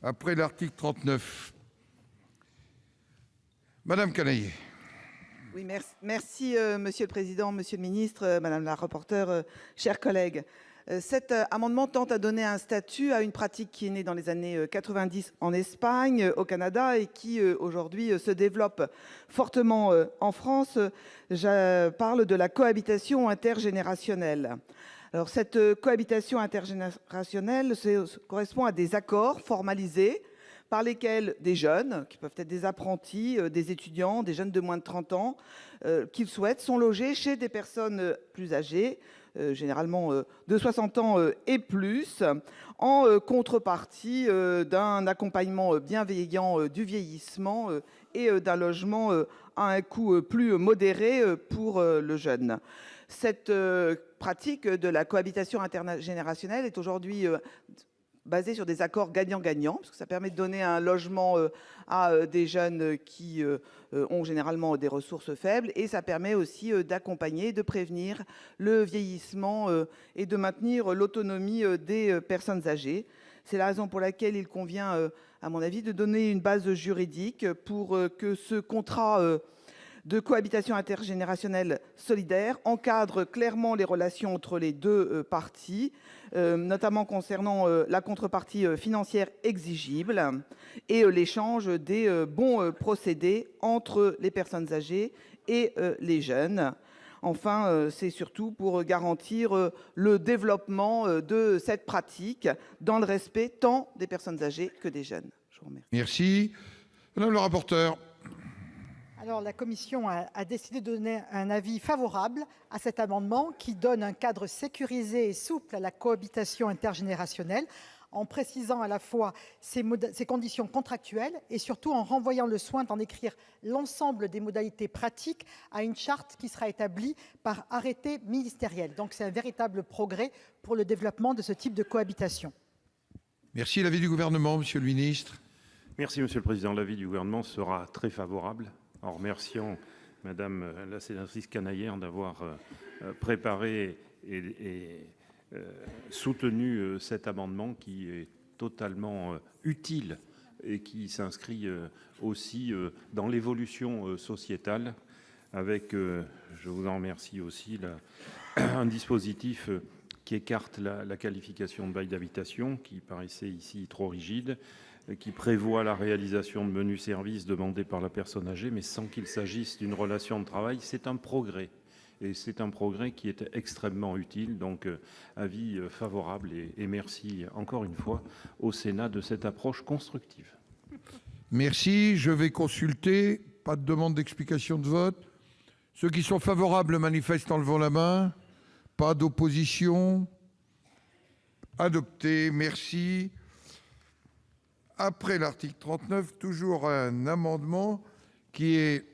après l'article 39. Madame Canayer. Oui, merci Monsieur le Président, Monsieur le Ministre, Madame la rapporteure, chers collègues. Cet amendement tente à donner un statut à une pratique qui est née dans les années 90 en Espagne, au Canada, et qui aujourd'hui se développe fortement en France. Je parle de la cohabitation intergénérationnelle. Alors cette cohabitation intergénérationnelle correspond à des accords formalisés par lesquels des jeunes, qui peuvent être des apprentis, des étudiants, des jeunes de moins de 30 ans, qu'ils souhaitent, sont logés chez des personnes plus âgées, généralement de 60 ans et plus, en contrepartie d'un accompagnement bienveillant du vieillissement et d'un logement à un coût plus modéré pour le jeune. Cette pratique de la cohabitation intergénérationnelle est aujourd'hui basée sur des accords gagnant-gagnant, parce que ça permet de donner un logement à des jeunes qui ont généralement des ressources faibles, et ça permet aussi d'accompagner, de prévenir le vieillissement et de maintenir l'autonomie des personnes âgées. C'est la raison pour laquelle il convient, à mon avis, de donner une base juridique pour que ce contrat de cohabitation intergénérationnelle solidaire encadre clairement les relations entre les deux parties, notamment concernant la contrepartie financière exigible et l'échange des bons procédés entre les personnes âgées et les jeunes. Enfin, c'est surtout pour garantir le développement de cette pratique dans le respect tant des personnes âgées que des jeunes. Je vous remercie. Merci. Madame le rapporteur. Alors, la commission a décidé de donner un avis favorable à cet amendement qui donne un cadre sécurisé et souple à la cohabitation intergénérationnelle, en précisant à la fois ses conditions contractuelles et surtout en renvoyant le soin d'en écrire l'ensemble des modalités pratiques à une charte qui sera établie par arrêté ministériel. Donc c'est un véritable progrès pour le développement de ce type de cohabitation. Merci. L'avis du gouvernement, monsieur le ministre. Merci, monsieur le président. L'avis du gouvernement sera très favorable, en remerciant madame la sénatrice Canayer d'avoir préparé et soutenu cet amendement qui est totalement utile et qui s'inscrit aussi dans l'évolution sociétale avec, je vous en remercie aussi, un dispositif qui écarte la qualification de bail d'habitation qui paraissait ici trop rigide, qui prévoit la réalisation de menus services demandés par la personne âgée, mais sans qu'il s'agisse d'une relation de travail. C'est un progrès. Et c'est un progrès qui est extrêmement utile. Donc, avis favorable et merci encore une fois au Sénat de cette approche constructive. Merci. Je vais consulter. Pas de demande d'explication de vote. Ceux qui sont favorables manifestent en levant la main. Pas d'opposition. Adopté. Merci. Après l'article 39, toujours un amendement qui est